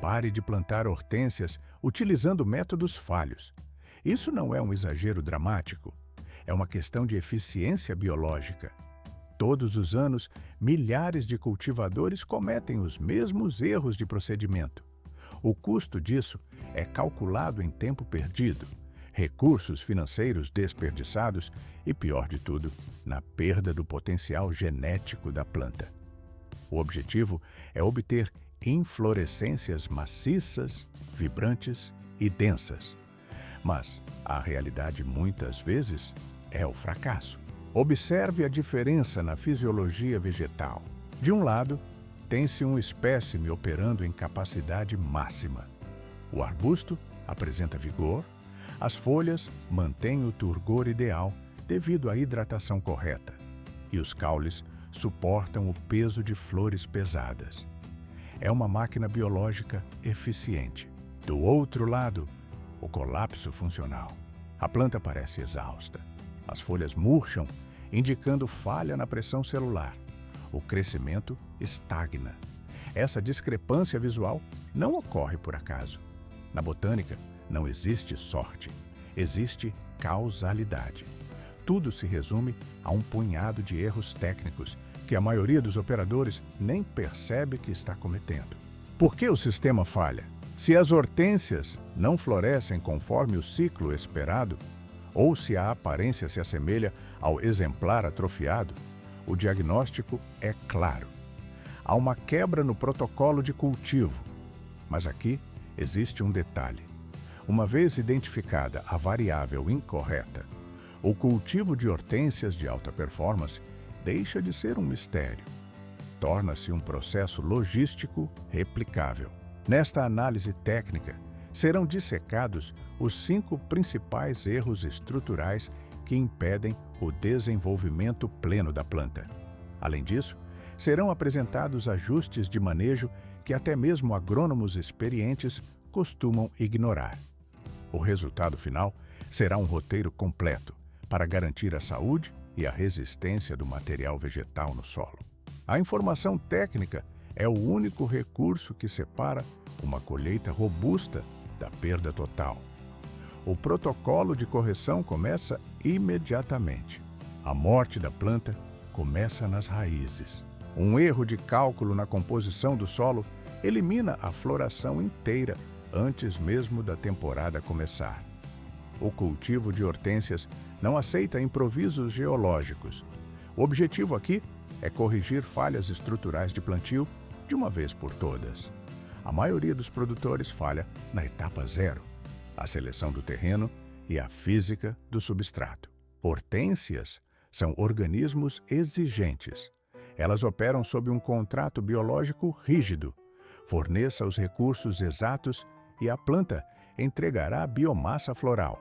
Pare de plantar hortênsias utilizando métodos falhos. Isso não é um exagero dramático. É uma questão de eficiência biológica. Todos os anos, milhares de cultivadores cometem os mesmos erros de procedimento. O custo disso é calculado em tempo perdido, recursos financeiros desperdiçados e, pior de tudo, na perda do potencial genético da planta. O objetivo é obter inflorescências maciças, vibrantes e densas. Mas a realidade muitas vezes é o fracasso. Observe a diferença na fisiologia vegetal. De um lado, tem-se um espécime operando em capacidade máxima. O arbusto apresenta vigor, as folhas mantêm o turgor ideal devido à hidratação correta, e os caules suportam o peso de flores pesadas. É uma máquina biológica eficiente. Do outro lado, o colapso funcional. A planta parece exausta. As folhas murcham, indicando falha na pressão celular. O crescimento estagna. Essa discrepância visual não ocorre por acaso. Na botânica, não existe sorte. Existe causalidade. Tudo se resume a um punhado de erros técnicos que a maioria dos operadores nem percebe que está cometendo. Por que o sistema falha? Se as hortênsias não florescem conforme o ciclo esperado, ou se a aparência se assemelha ao exemplar atrofiado, o diagnóstico é claro. Há uma quebra no protocolo de cultivo. Mas aqui existe um detalhe. Uma vez identificada a variável incorreta, o cultivo de hortênsias de alta performance deixa de ser um mistério. Torna-se um processo logístico replicável. Nesta análise técnica, serão dissecados os 5 principais erros estruturais que impedem o desenvolvimento pleno da planta. Além disso, serão apresentados ajustes de manejo que até mesmo agrônomos experientes costumam ignorar. O resultado final será um roteiro completo para garantir a saúde e a resistência do material vegetal no solo. A informação técnica é o único recurso que separa uma colheita robusta da perda total. O protocolo de correção começa imediatamente. A morte da planta começa nas raízes. Um erro de cálculo na composição do solo elimina a floração inteira antes mesmo da temporada começar. O cultivo de hortênsias não aceita improvisos geológicos. O objetivo aqui é corrigir falhas estruturais de plantio de uma vez por todas. A maioria dos produtores falha na etapa 0, a seleção do terreno e a física do substrato. Hortênsias são organismos exigentes. Elas operam sob um contrato biológico rígido. Forneça os recursos exatos e a planta entregará biomassa floral.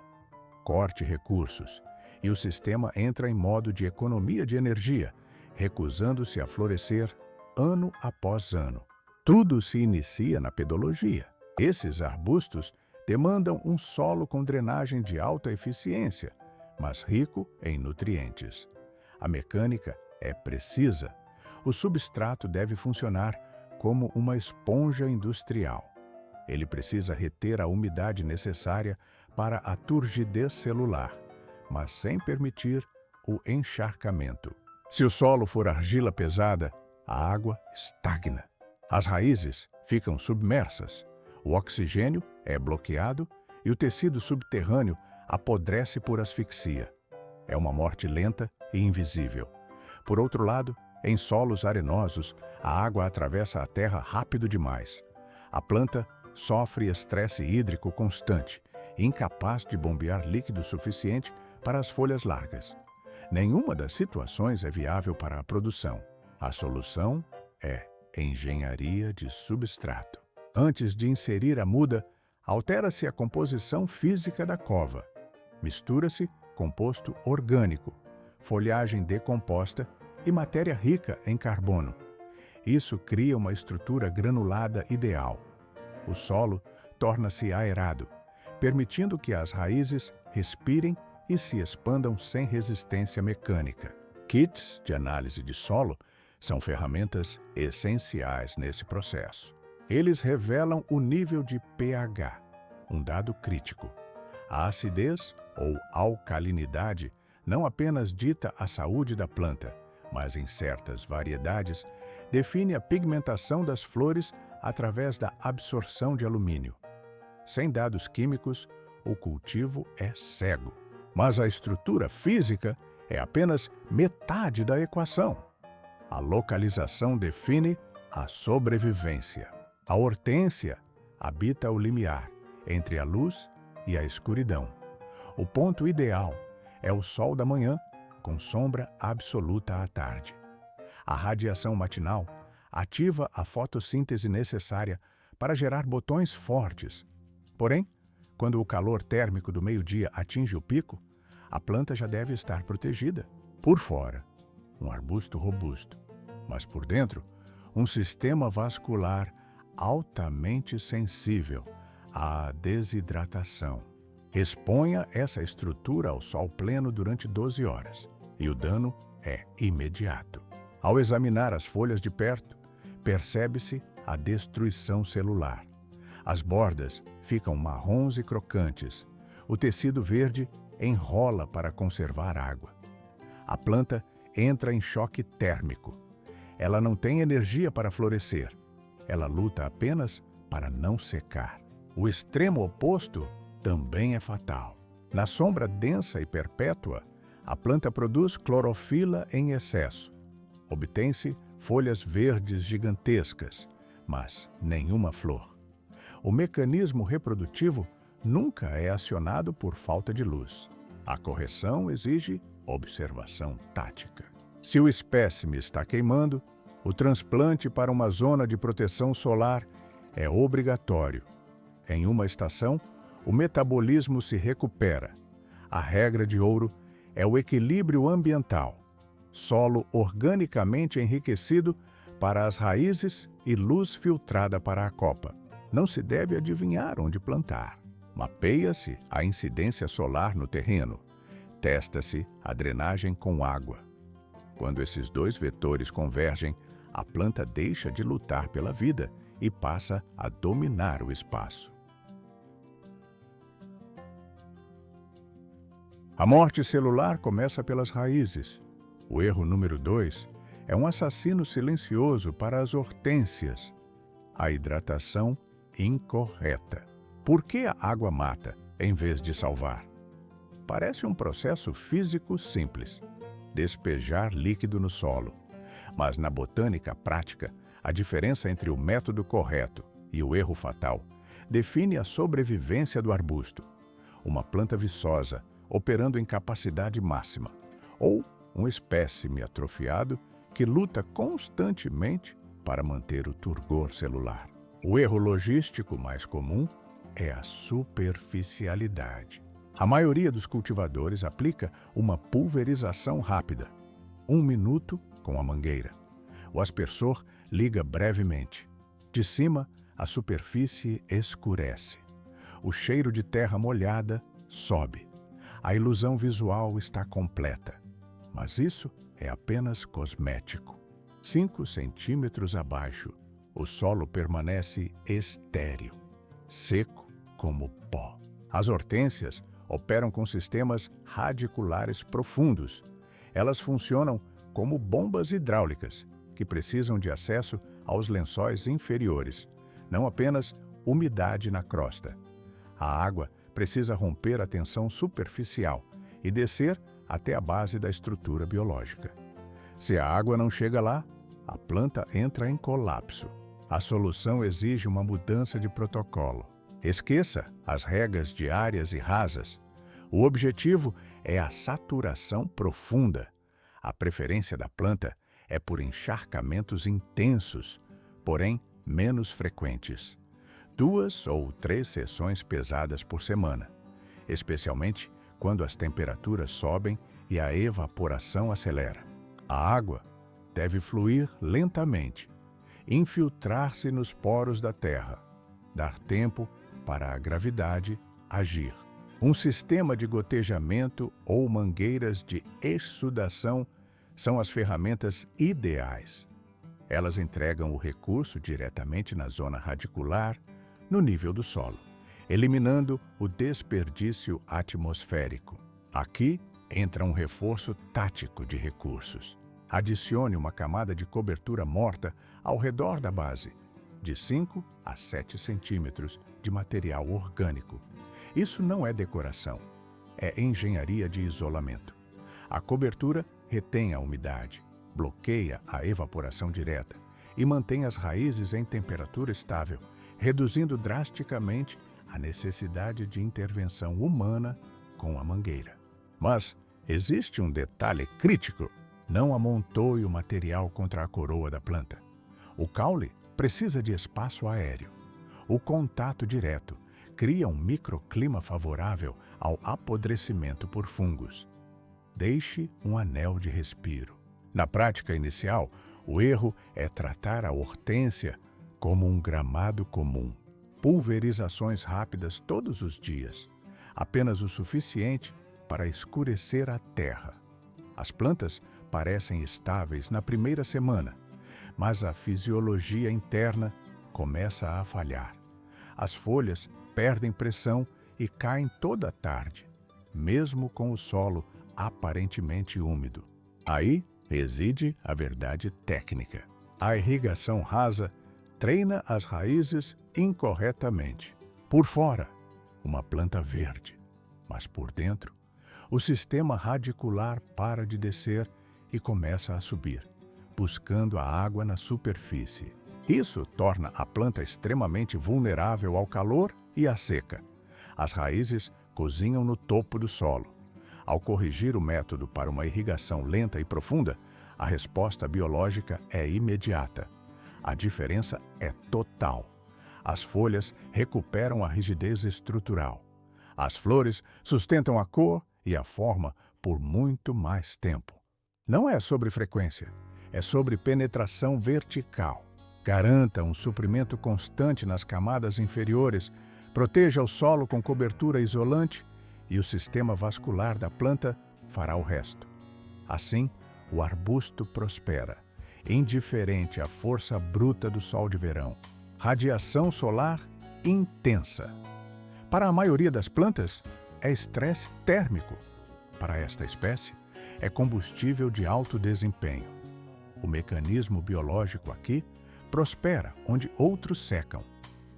Corte recursos e o sistema entra em modo de economia de energia, recusando-se a florescer ano após ano. Tudo se inicia na pedologia. Esses arbustos demandam um solo com drenagem de alta eficiência, mas rico em nutrientes. A mecânica é precisa. O substrato deve funcionar como uma esponja industrial. Ele precisa reter a umidade necessária para a turgidez celular, mas sem permitir o encharcamento. Se o solo for argila pesada, a água estagna. As raízes ficam submersas, o oxigênio é bloqueado e o tecido subterrâneo apodrece por asfixia. É uma morte lenta e invisível. Por outro lado, em solos arenosos, a água atravessa a terra rápido demais. A planta sofre estresse hídrico constante, incapaz de bombear líquido suficiente para as folhas largas. Nenhuma das situações é viável para a produção. A solução é engenharia de substrato. Antes de inserir a muda, altera-se a composição física da cova. Mistura-se composto orgânico, folhagem decomposta e matéria rica em carbono. Isso cria uma estrutura granulada ideal. O solo torna-se aerado, permitindo que as raízes respirem e se expandam sem resistência mecânica. Kits de análise de solo são ferramentas essenciais nesse processo. Eles revelam o nível de pH, um dado crítico. A acidez ou alcalinidade não apenas dita a saúde da planta, mas em certas variedades define a pigmentação das flores através da absorção de alumínio. Sem dados químicos, o cultivo é cego. Mas a estrutura física é apenas metade da equação. A localização define a sobrevivência. A hortênsia habita o limiar entre a luz e a escuridão. O ponto ideal é o sol da manhã, com sombra absoluta à tarde. A radiação matinal ativa a fotossíntese necessária para gerar botões fortes. Porém, quando o calor térmico do meio-dia atinge o pico, a planta já deve estar protegida. Por fora, um arbusto robusto, mas por dentro, um sistema vascular altamente sensível à desidratação. Exponha essa estrutura ao sol pleno durante 12 horas e o dano é imediato. Ao examinar as folhas de perto, percebe-se a destruição celular. As bordas ficam marrons e crocantes. O tecido verde enrola para conservar água. A planta entra em choque térmico. Ela não tem energia para florescer. Ela luta apenas para não secar. O extremo oposto também é fatal. Na sombra densa e perpétua, a planta produz clorofila em excesso. Obtém-se folhas verdes gigantescas, mas nenhuma flor. O mecanismo reprodutivo nunca é acionado por falta de luz. A correção exige observação tática. Se o espécime está queimando, o transplante para uma zona de proteção solar é obrigatório. Em uma estação, o metabolismo se recupera. A regra de ouro é o equilíbrio ambiental. Solo organicamente enriquecido para as raízes e luz filtrada para a copa. Não se deve adivinhar onde plantar. Mapeia-se a incidência solar no terreno. Testa-se a drenagem com água. Quando esses dois vetores convergem, a planta deixa de lutar pela vida e passa a dominar o espaço. A morte celular começa pelas raízes. O erro número 2 é um assassino silencioso para as hortênsias. A hidratação incorreta. Por que a água mata, em vez de salvar? Parece um processo físico simples. Despejar líquido no solo. Mas na botânica prática, a diferença entre o método correto e o erro fatal define a sobrevivência do arbusto. Uma planta viçosa, operando em capacidade máxima, ou um espécime atrofiado que luta constantemente para manter o turgor celular. O erro logístico mais comum é a superficialidade. A maioria dos cultivadores aplica uma pulverização rápida, 1 minuto com a mangueira. O aspersor liga brevemente. De cima, a superfície escurece. O cheiro de terra molhada sobe. A ilusão visual está completa. Mas isso é apenas cosmético. 5 centímetros abaixo, o solo permanece estéril, seco como pó. As hortênsias operam com sistemas radiculares profundos. Elas funcionam como bombas hidráulicas, que precisam de acesso aos lençóis inferiores, não apenas umidade na crosta. A água precisa romper a tensão superficial e descer até a base da estrutura biológica. Se a água não chega lá, a planta entra em colapso. A solução exige uma mudança de protocolo. Esqueça as regas diárias e rasas. O objetivo é a saturação profunda. A preferência da planta é por encharcamentos intensos, porém menos frequentes. 2 ou 3 sessões pesadas por semana, especialmente quando as temperaturas sobem e a evaporação acelera. A água deve fluir lentamente, infiltrar-se nos poros da terra, dar tempo para a gravidade agir. Um sistema de gotejamento ou mangueiras de exsudação são as ferramentas ideais. Elas entregam o recurso diretamente na zona radicular, no nível do solo, eliminando o desperdício atmosférico. Aqui entra um reforço tático de recursos. Adicione uma camada de cobertura morta ao redor da base, de 5 a 7 centímetros de material orgânico. Isso não é decoração, é engenharia de isolamento. A cobertura retém a umidade, bloqueia a evaporação direta e mantém as raízes em temperatura estável, reduzindo drasticamente a necessidade de intervenção humana com a mangueira. Mas existe um detalhe crítico: não amontoe o material contra a coroa da planta. O caule precisa de espaço aéreo. O contato direto cria um microclima favorável ao apodrecimento por fungos. Deixe um anel de respiro. Na prática inicial, o erro é tratar a hortênsia como um gramado comum. Pulverizações rápidas todos os dias, apenas o suficiente para escurecer a terra. As plantas parecem estáveis na primeira semana, mas a fisiologia interna começa a falhar. As folhas perdem pressão e caem toda a tarde, mesmo com o solo aparentemente úmido. Aí reside a verdade técnica. A irrigação rasa treina as raízes incorretamente. Por fora, uma planta verde, mas por dentro, o sistema radicular para de descer e começa a subir, buscando a água na superfície. Isso torna a planta extremamente vulnerável ao calor e à seca. As raízes cozinham no topo do solo. Ao corrigir o método para uma irrigação lenta e profunda, a resposta biológica é imediata. A diferença é total. As folhas recuperam a rigidez estrutural. As flores sustentam a cor e a forma por muito mais tempo. Não é sobre frequência, é sobre penetração vertical. Garanta um suprimento constante nas camadas inferiores, proteja o solo com cobertura isolante e o sistema vascular da planta fará o resto. Assim, o arbusto prospera, indiferente à força bruta do sol de verão. Radiação solar intensa. Para a maioria das plantas, é estresse térmico. Para esta espécie, é combustível de alto desempenho. O mecanismo biológico aqui prospera onde outros secam,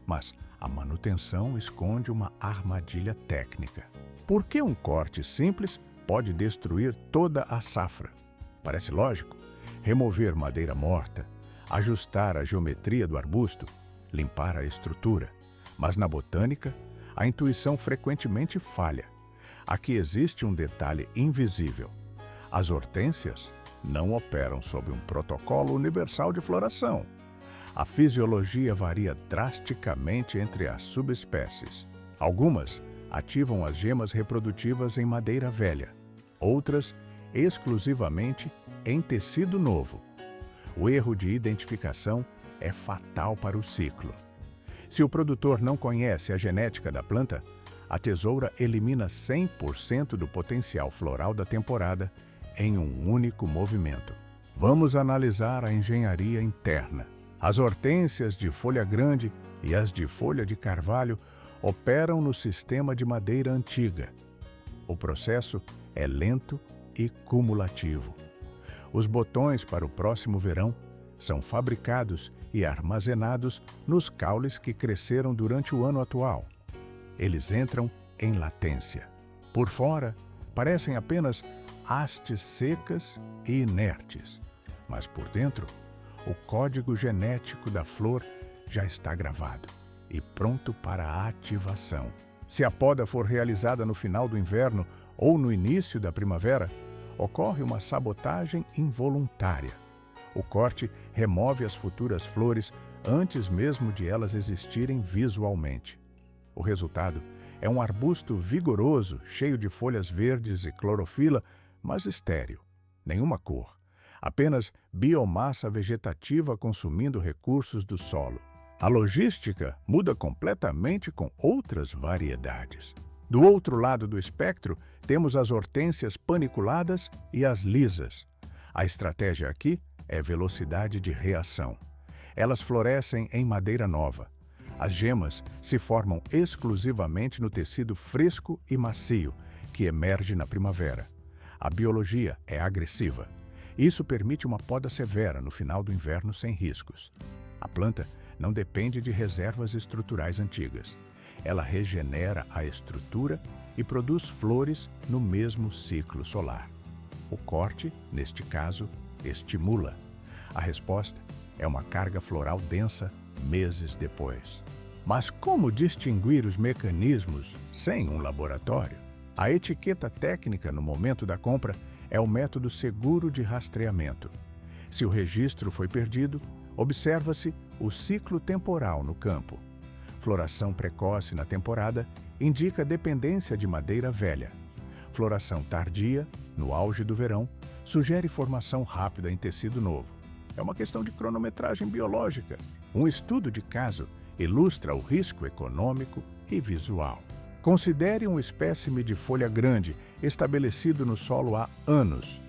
mas a manutenção esconde uma armadilha técnica. Por que um corte simples pode destruir toda a safra? Parece lógico: remover madeira morta, ajustar a geometria do arbusto, limpar a estrutura. Mas na botânica, a intuição frequentemente falha. Aqui existe um detalhe invisível. As hortênsias não operam sob um protocolo universal de floração. A fisiologia varia drasticamente entre as subespécies. Algumas ativam as gemas reprodutivas em madeira velha, outras exclusivamente em tecido novo. O erro de identificação é fatal para o ciclo. Se o produtor não conhece a genética da planta, a tesoura elimina 100% do potencial floral da temporada em um único movimento. Vamos analisar a engenharia interna. As hortênsias de folha grande e as de folha de carvalho operam no sistema de madeira antiga. O processo é lento e cumulativo. Os botões para o próximo verão são fabricados e armazenados nos caules que cresceram durante o ano atual. Eles entram em latência. Por fora, parecem apenas hastes secas e inertes, mas por dentro, o código genético da flor já está gravado e pronto para a ativação. Se a poda for realizada no final do inverno ou no início da primavera, ocorre uma sabotagem involuntária. O corte remove as futuras flores antes mesmo de elas existirem visualmente. O resultado é um arbusto vigoroso, cheio de folhas verdes e clorofila, mas estéril. Nenhuma cor. Apenas biomassa vegetativa consumindo recursos do solo. A logística muda completamente com outras variedades. Do outro lado do espectro, temos as hortênsias paniculadas e as lisas. A estratégia aqui é velocidade de reação. Elas florescem em madeira nova. As gemas se formam exclusivamente no tecido fresco e macio que emerge na primavera. A biologia é agressiva. Isso permite uma poda severa no final do inverno sem riscos. A planta não depende de reservas estruturais antigas. Ela regenera a estrutura e produz flores no mesmo ciclo solar. O corte, neste caso, estimula. A resposta é uma carga floral densa meses depois. Mas como distinguir os mecanismos sem um laboratório? A etiqueta técnica no momento da compra é o método seguro de rastreamento. Se o registro foi perdido, observa-se o ciclo temporal no campo. Floração precoce na temporada indica dependência de madeira velha. Floração tardia, no auge do verão, sugere formação rápida em tecido novo. É uma questão de cronometragem biológica. Um estudo de caso ilustra o risco econômico e visual. Considere um espécime de folha grande estabelecido no solo há anos.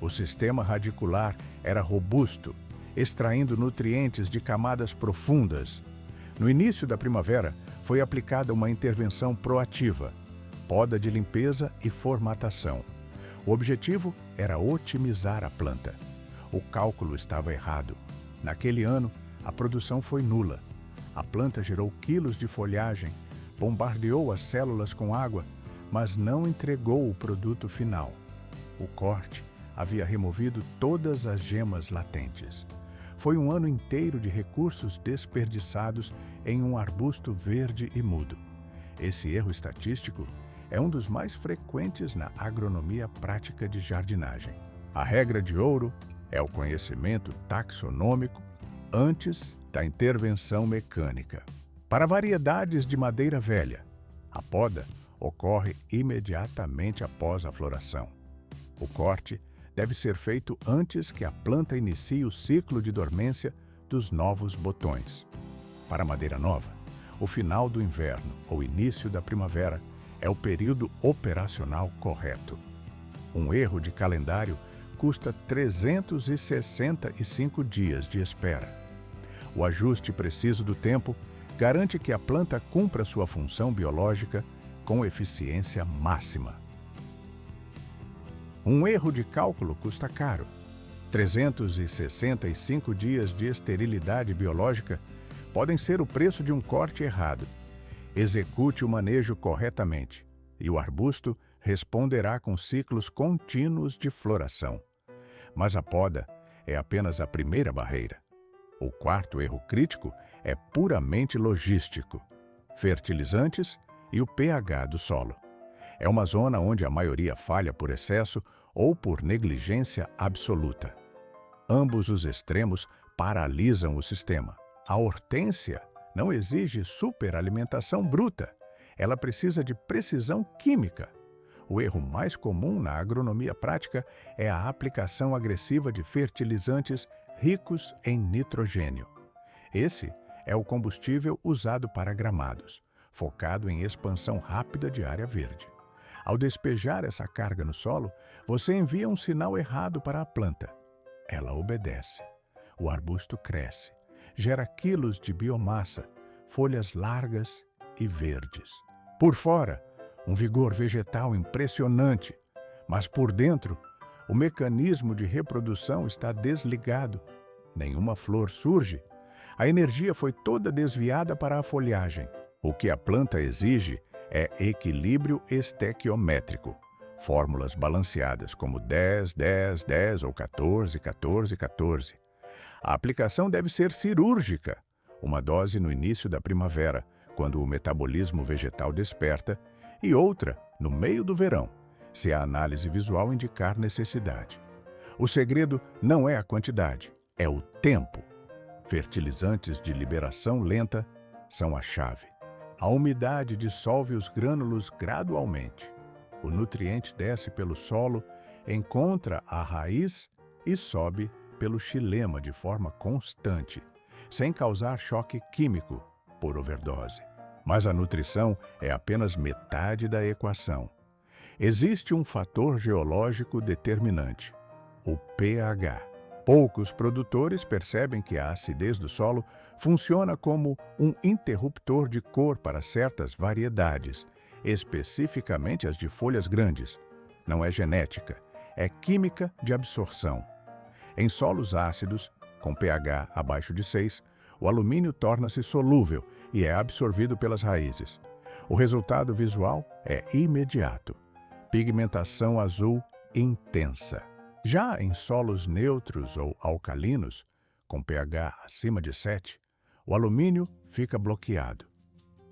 O sistema radicular era robusto, extraindo nutrientes de camadas profundas. No início da primavera, foi aplicada uma intervenção proativa, poda de limpeza e formatação. O objetivo era otimizar a planta. O cálculo estava errado. Naquele ano, a produção foi nula. A planta gerou quilos de folhagem, bombardeou as células com água, mas não entregou o produto final. O corte havia removido todas as gemas latentes. Foi um ano inteiro de recursos desperdiçados em um arbusto verde e mudo. Esse erro estatístico é um dos mais frequentes na agronomia prática de jardinagem. A regra de ouro é o conhecimento taxonômico antes da intervenção mecânica. Para variedades de madeira velha, a poda ocorre imediatamente após a floração. O corte deve ser feito antes que a planta inicie o ciclo de dormência dos novos botões. Para a madeira nova, o final do inverno ou início da primavera é o período operacional correto. Um erro de calendário custa 365 dias de espera. O ajuste preciso do tempo garante que a planta cumpra sua função biológica com eficiência máxima. Um erro de cálculo custa caro. 365 dias de esterilidade biológica podem ser o preço de um corte errado. Execute o manejo corretamente e o arbusto responderá com ciclos contínuos de floração. Mas a poda é apenas a primeira barreira. O quarto erro crítico é puramente logístico: fertilizantes e o pH do solo. É uma zona onde a maioria falha por excesso ou por negligência absoluta. Ambos os extremos paralisam o sistema. A hortênsia não exige superalimentação bruta. Ela precisa de precisão química. O erro mais comum na agronomia prática é a aplicação agressiva de fertilizantes ricos em nitrogênio. Esse é o combustível usado para gramados, focado em expansão rápida de área verde. Ao despejar essa carga no solo, você envia um sinal errado para a planta. Ela obedece. O arbusto cresce, gera quilos de biomassa, folhas largas e verdes. Por fora, um vigor vegetal impressionante, mas por dentro, o mecanismo de reprodução está desligado. Nenhuma flor surge. A energia foi toda desviada para a folhagem. O que a planta exige é equilíbrio estequiométrico. Fórmulas balanceadas como 10, 10, 10 ou 14, 14, 14. A aplicação deve ser cirúrgica. Uma dose no início da primavera, quando o metabolismo vegetal desperta, e outra no meio do verão, se a análise visual indicar necessidade. O segredo não é a quantidade, é o tempo. Fertilizantes de liberação lenta são a chave. A umidade dissolve os grânulos gradualmente. O nutriente desce pelo solo, encontra a raiz e sobe pelo xilema de forma constante, sem causar choque químico por overdose. Mas a nutrição é apenas metade da equação. Existe um fator geológico determinante: o pH. Poucos produtores percebem que a acidez do solo funciona como um interruptor de cor para certas variedades, especificamente as de folhas grandes. Não é genética, é química de absorção. Em solos ácidos, com pH abaixo de 6, o alumínio torna-se solúvel e é absorvido pelas raízes. O resultado visual é imediato: pigmentação azul intensa. Já em solos neutros ou alcalinos, com pH acima de 7, o alumínio fica bloqueado.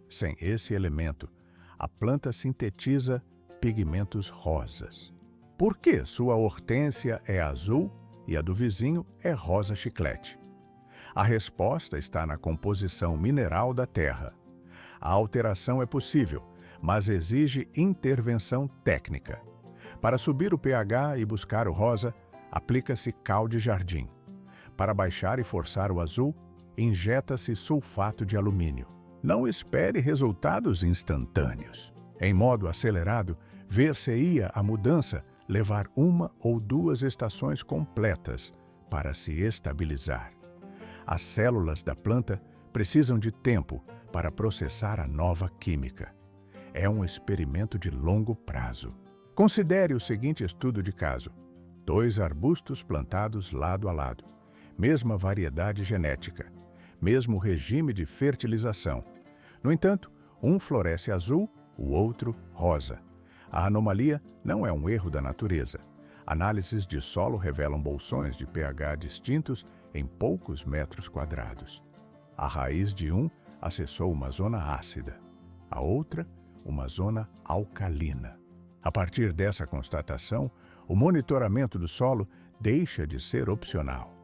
Sem esse elemento, a planta sintetiza pigmentos rosas. Por que sua hortênsia é azul e a do vizinho é rosa chiclete? A resposta está na composição mineral da terra. A alteração é possível, mas exige intervenção técnica. Para subir o pH e buscar o rosa, aplica-se cal de jardim. Para baixar e forçar o azul, injeta-se sulfato de alumínio. Não espere resultados instantâneos. Em modo acelerado, ver-se-ia a mudança levar 1 ou 2 estações completas para se estabilizar. As células da planta precisam de tempo para processar a nova química. É um experimento de longo prazo. Considere o seguinte estudo de caso: 2 arbustos plantados lado a lado, mesma variedade genética, mesmo regime de fertilização. No entanto, um floresce azul, o outro rosa. A anomalia não é um erro da natureza. Análises de solo revelam bolsões de pH distintos em poucos metros quadrados. A raiz de um acessou uma zona ácida, a outra, uma zona alcalina. A partir dessa constatação, o monitoramento do solo deixa de ser opcional.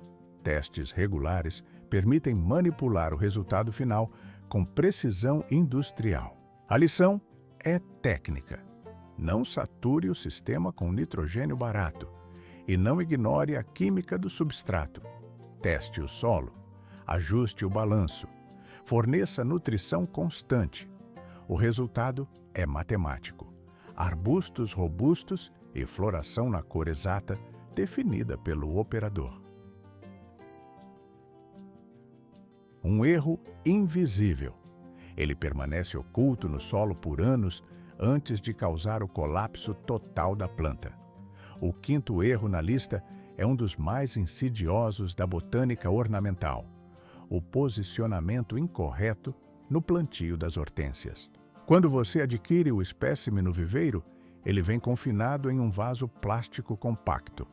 Testes regulares permitem manipular o resultado final com precisão industrial. A lição é técnica. Não sature o sistema com nitrogênio barato e não ignore a química do substrato. Teste o solo, ajuste o balanço, forneça nutrição constante. O resultado é matemático: arbustos robustos e floração na cor exata definida pelo operador. Um erro invisível. Ele permanece oculto no solo por anos antes de causar o colapso total da planta. O 5º erro na lista é um dos mais insidiosos da botânica ornamental: o posicionamento incorreto no plantio das hortênsias. Quando você adquire o espécime no viveiro, ele vem confinado em um vaso plástico compacto.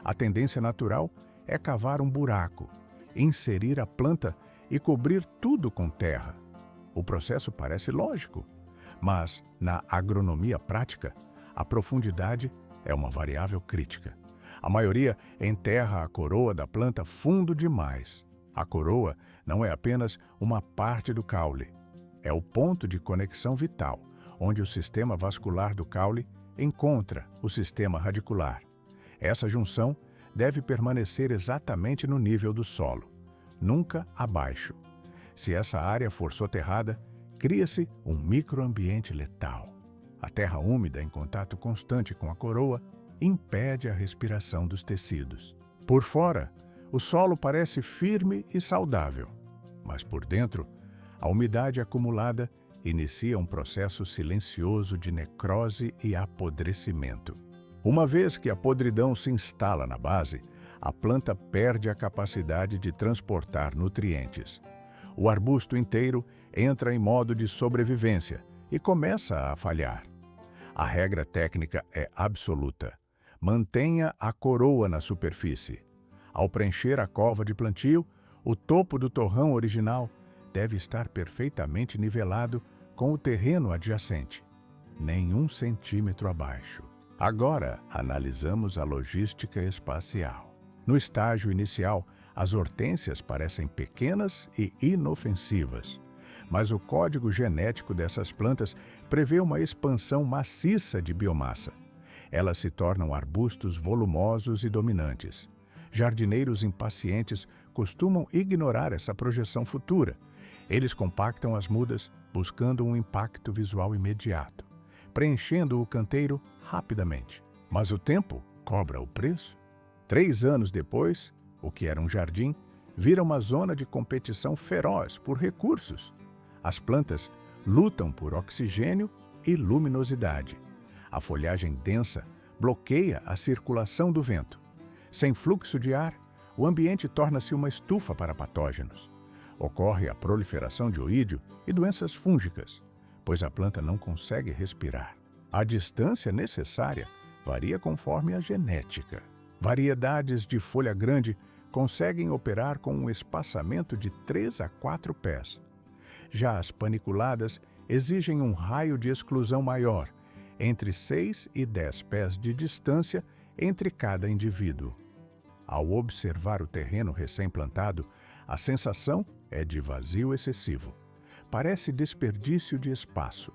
A tendência natural é cavar um buraco, inserir a planta e cobrir tudo com terra. O processo parece lógico, mas na agronomia prática, a profundidade é uma variável crítica. A maioria enterra a coroa da planta fundo demais. A coroa não é apenas uma parte do caule. É o ponto de conexão vital, onde o sistema vascular do caule encontra o sistema radicular. Essa junção deve permanecer exatamente no nível do solo, nunca abaixo. Se essa área for soterrada, cria-se um microambiente letal. A terra úmida, em contato constante com a coroa, impede a respiração dos tecidos. Por fora, o solo parece firme e saudável, mas por dentro, a umidade acumulada inicia um processo silencioso de necrose e apodrecimento. Uma vez que a podridão se instala na base, a planta perde a capacidade de transportar nutrientes. O arbusto inteiro entra em modo de sobrevivência e começa a falhar. A regra técnica é absoluta: mantenha a coroa na superfície. Ao preencher a cova de plantio, o topo do torrão original deve estar perfeitamente nivelado com o terreno adjacente, nem 1 centímetro abaixo. Agora, analisamos a logística espacial. No estágio inicial, as hortênsias parecem pequenas e inofensivas, mas o código genético dessas plantas prevê uma expansão maciça de biomassa. Elas se tornam arbustos volumosos e dominantes. Jardineiros impacientes costumam ignorar essa projeção futura. Eles compactam as mudas, buscando um impacto visual imediato, preenchendo o canteiro rapidamente. Mas o tempo cobra o preço. 3 anos depois, O que era um jardim vira uma zona de competição feroz por recursos. As plantas lutam por oxigênio e luminosidade. A folhagem densa bloqueia a circulação do vento. Sem fluxo de ar, o ambiente torna-se uma estufa para patógenos. Ocorre a proliferação de oídio e doenças fúngicas, pois a planta não consegue respirar. A distância necessária varia conforme a genética. Variedades de folha grande conseguem operar com um espaçamento de 3 a 4 pés. Já as paniculadas exigem um raio de exclusão maior, entre 6 e 10 pés de distância entre cada indivíduo. Ao observar o terreno recém-plantado, a sensação é de vazio excessivo. Parece desperdício de espaço,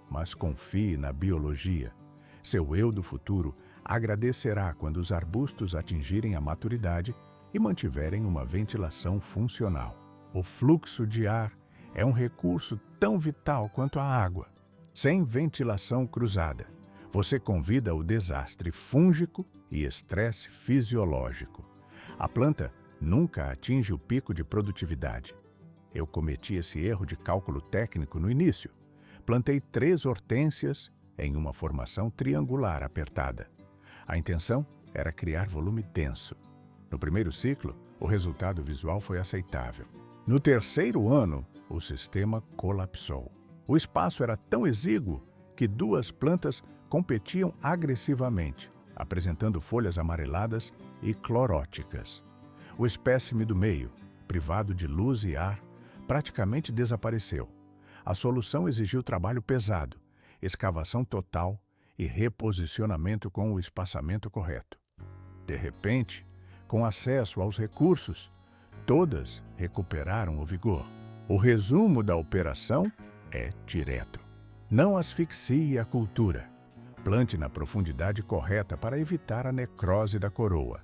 mas confie na biologia. Seu eu do futuro agradecerá quando os arbustos atingirem a maturidade e mantiverem uma ventilação funcional. O fluxo de ar é um recurso tão vital quanto a água. Sem ventilação cruzada, você convida o desastre fúngico e estresse fisiológico. A planta nunca atinge o pico de produtividade. Eu cometi esse erro de cálculo técnico no início. Plantei 3 hortênsias em uma formação triangular apertada. A intenção era criar volume denso. No primeiro ciclo, o resultado visual foi aceitável. No terceiro ano, o sistema colapsou. O espaço era tão exíguo que 2 plantas competiam agressivamente, apresentando folhas amareladas e cloróticas. O espécime do meio, privado de luz e ar, praticamente desapareceu. A solução exigiu trabalho pesado, escavação total e reposicionamento com o espaçamento correto. De repente, com acesso aos recursos, todas recuperaram o vigor. O resumo da operação é direto. Não asfixie a cultura. Plante na profundidade correta para evitar a necrose da coroa.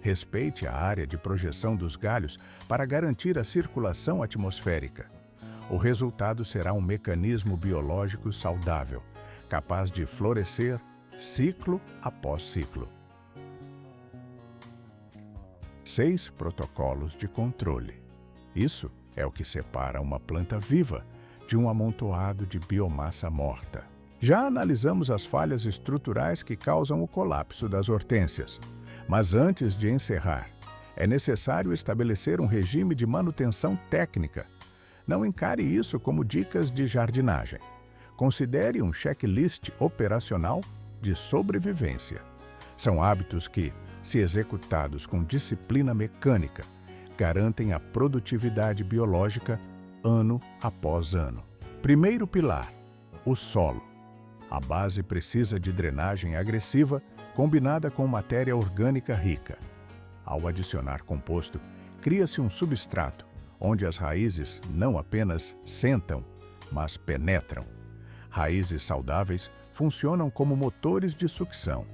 Respeite a área de projeção dos galhos para garantir a circulação atmosférica. O resultado será um mecanismo biológico saudável, capaz de florescer ciclo após ciclo. 6 protocolos de controle. Isso é o que separa uma planta viva de um amontoado de biomassa morta. Já analisamos as falhas estruturais que causam o colapso das hortênsias. Mas antes de encerrar, é necessário estabelecer um regime de manutenção técnica. Não encare isso como dicas de jardinagem. Considere um checklist operacional de sobrevivência. São hábitos que, se executados com disciplina mecânica, garantem a produtividade biológica ano após ano. Primeiro pilar: o solo. A base precisa de drenagem agressiva combinada com matéria orgânica rica. Ao adicionar composto, cria-se um substrato, onde as raízes não apenas sentam, mas penetram. Raízes saudáveis funcionam como motores de sucção.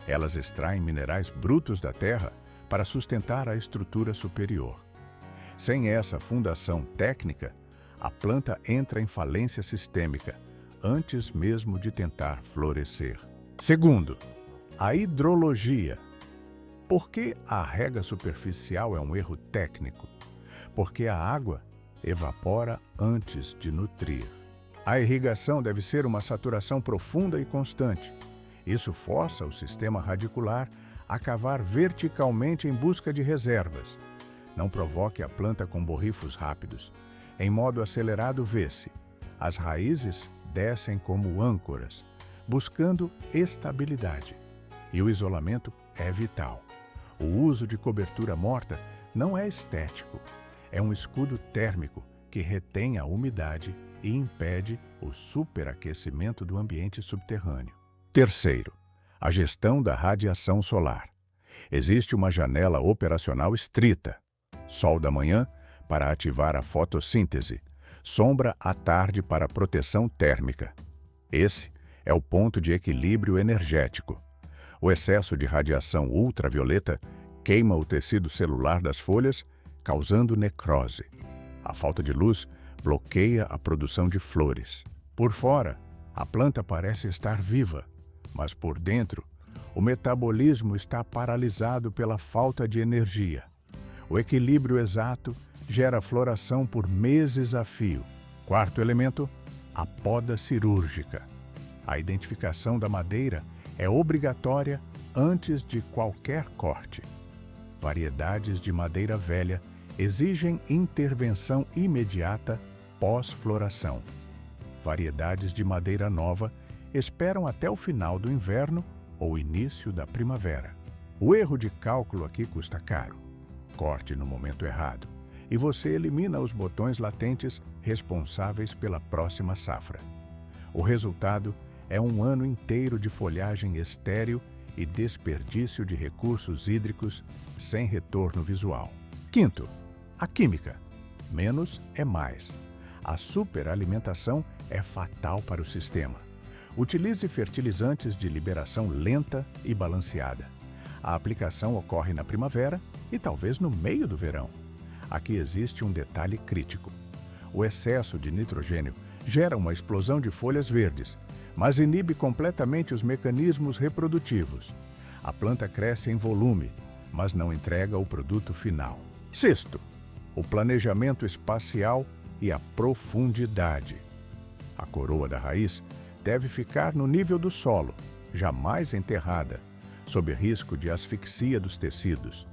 Elas extraem minerais brutos da terra para sustentar a estrutura superior. Sem essa fundação técnica, a planta entra em falência sistêmica, antes mesmo de tentar florescer. Segundo, a hidrologia. Por que a rega superficial é um erro técnico? Porque a água evapora antes de nutrir. A irrigação deve ser uma saturação profunda e constante. Isso força o sistema radicular a cavar verticalmente em busca de reservas. Não provoque a planta com borrifos rápidos. Em modo acelerado, vê-se: as raízes descem como âncoras, buscando estabilidade. E o isolamento é vital. O uso de cobertura morta não é estético, é um escudo térmico que retém a umidade e impede o superaquecimento do ambiente subterrâneo. Terceiro, a gestão da radiação solar. Existe uma janela operacional estrita: sol da manhã para ativar a fotossíntese, sombra à tarde para proteção térmica. Esse é o ponto de equilíbrio energético. O excesso de radiação ultravioleta queima o tecido celular das folhas, causando necrose. A falta de luz bloqueia a produção de flores. Por fora, a planta parece estar viva, mas por dentro, o metabolismo está paralisado pela falta de energia. O equilíbrio exato gera floração por meses a fio. Quarto elemento, a poda cirúrgica. A identificação da madeira é obrigatória antes de qualquer corte. Variedades de madeira velha exigem intervenção imediata pós-floração. Variedades de madeira nova esperam até o final do inverno ou início da primavera. O erro de cálculo aqui custa caro. Corte no momento errado e você elimina os botões latentes responsáveis pela próxima safra. O resultado é um ano inteiro de folhagem estéril e desperdício de recursos hídricos sem retorno visual. Quinto, a química. Menos é mais. A superalimentação é fatal para o sistema. Utilize fertilizantes de liberação lenta e balanceada. A aplicação ocorre na primavera e talvez no meio do verão. Aqui existe um detalhe crítico. O excesso de nitrogênio gera uma explosão de folhas verdes, mas inibe completamente os mecanismos reprodutivos. A planta cresce em volume, mas não entrega o produto final. Sexto, o planejamento espacial e a profundidade. A coroa da raiz deve ficar no nível do solo, jamais enterrada, sob risco de asfixia dos tecidos.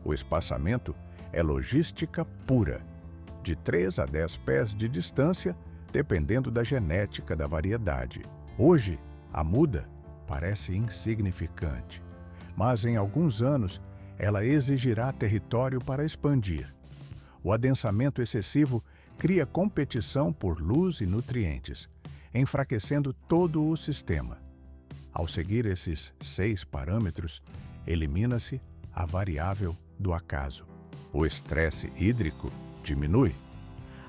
O espaçamento é logística pura, de 3 a 10 pés de distância, dependendo da genética da variedade. Hoje, a muda parece insignificante, mas em alguns anos ela exigirá território para expandir. O adensamento excessivo cria competição por luz e nutrientes, enfraquecendo todo o sistema. Ao seguir esses 6 parâmetros, elimina-se a variável do acaso. O estresse hídrico diminui.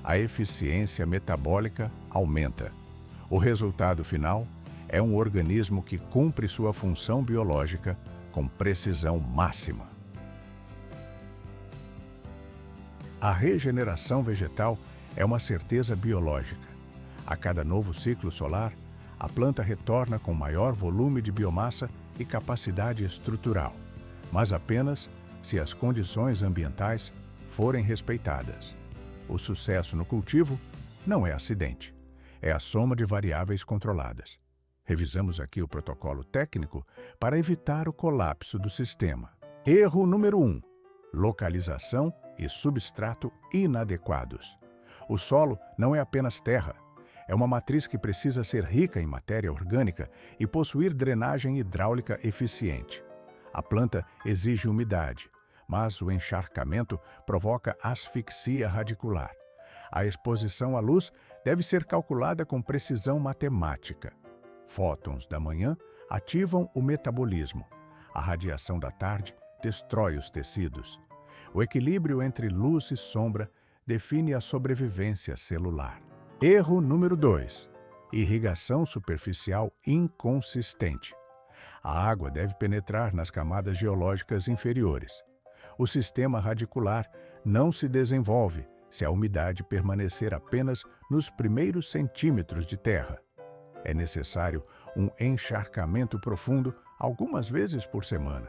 A eficiência metabólica aumenta. O resultado final é um organismo que cumpre sua função biológica com precisão máxima. A regeneração vegetal é uma certeza biológica. A cada novo ciclo solar, a planta retorna com maior volume de biomassa e capacidade estrutural, mas apenas se as condições ambientais forem respeitadas. O sucesso no cultivo não é acidente, é a soma de variáveis controladas. Revisamos aqui o protocolo técnico para evitar o colapso do sistema. Erro número 1. Localização e substrato inadequados. O solo não é apenas terra. É uma matriz que precisa ser rica em matéria orgânica e possuir drenagem hidráulica eficiente. A planta exige umidade, mas o encharcamento provoca asfixia radicular. A exposição à luz deve ser calculada com precisão matemática. Fótons da manhã ativam o metabolismo. A radiação da tarde destrói os tecidos. O equilíbrio entre luz e sombra define a sobrevivência celular. Erro número 2. Irrigação superficial inconsistente. A água deve penetrar nas camadas geológicas inferiores. O sistema radicular não se desenvolve se a umidade permanecer apenas nos primeiros centímetros de terra. É necessário um encharcamento profundo algumas vezes por semana.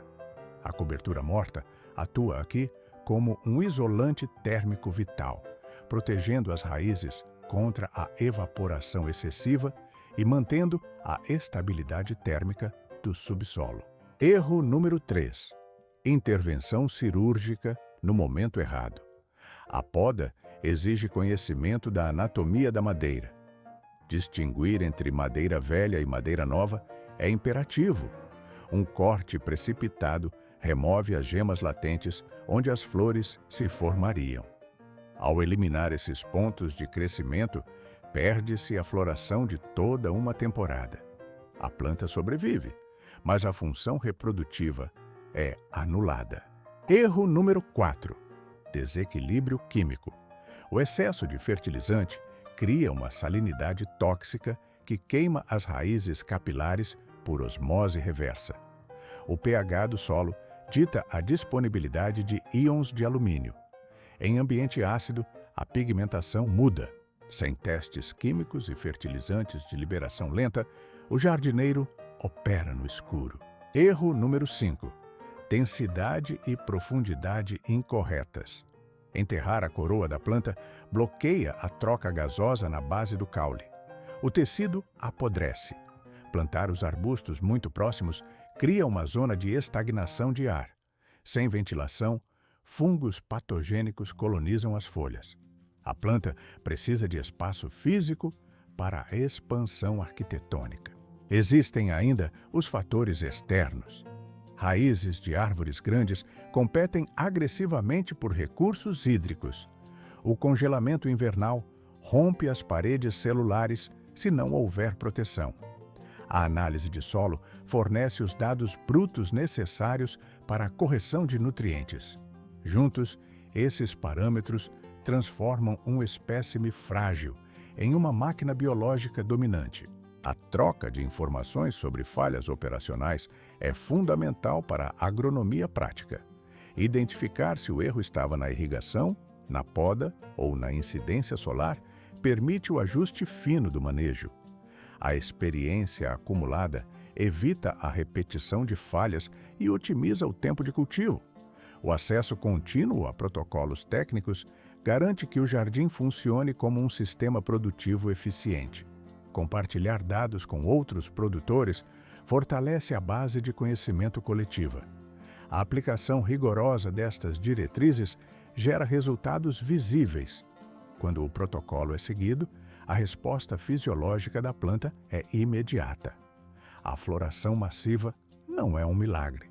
A cobertura morta atua aqui como um isolante térmico vital, protegendo as raízes contra a evaporação excessiva e mantendo a estabilidade térmica do subsolo. Erro número 3. Intervenção cirúrgica no momento errado. A poda exige conhecimento da anatomia da madeira. Distinguir entre madeira velha e madeira nova é imperativo. Um corte precipitado remove as gemas latentes onde as flores se formariam. Ao eliminar esses pontos de crescimento, perde-se a floração de toda uma temporada. A planta sobrevive, mas a função reprodutiva é anulada. Erro número 4. Desequilíbrio químico. O excesso de fertilizante cria uma salinidade tóxica que queima as raízes capilares por osmose reversa. O pH do solo dita a disponibilidade de íons de alumínio. Em ambiente ácido, a pigmentação muda. Sem testes químicos e fertilizantes de liberação lenta, o jardineiro opera no escuro. Erro número 5. densidade e profundidade incorretas. Enterrar a coroa da planta bloqueia a troca gasosa na base do caule. O tecido apodrece. Plantar os arbustos muito próximos cria uma zona de estagnação de ar. Sem ventilação, fungos patogênicos colonizam as folhas. A planta precisa de espaço físico para a expansão arquitetônica. Existem ainda os fatores externos. Raízes de árvores grandes competem agressivamente por recursos hídricos. O congelamento invernal rompe as paredes celulares se não houver proteção. A análise de solo fornece os dados brutos necessários para a correção de nutrientes. Juntos, esses parâmetros transformam um espécime frágil em uma máquina biológica dominante. A troca de informações sobre falhas operacionais é fundamental para a agronomia prática. Identificar se o erro estava na irrigação, na poda ou na incidência solar permite o ajuste fino do manejo. A experiência acumulada evita a repetição de falhas e otimiza o tempo de cultivo. O acesso contínuo a protocolos técnicos garante que o jardim funcione como um sistema produtivo eficiente. Compartilhar dados com outros produtores fortalece a base de conhecimento coletiva. A aplicação rigorosa destas diretrizes gera resultados visíveis. Quando o protocolo é seguido, a resposta fisiológica da planta é imediata. A floração massiva não é um milagre.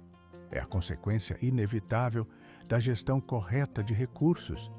É a consequência inevitável da gestão correta de recursos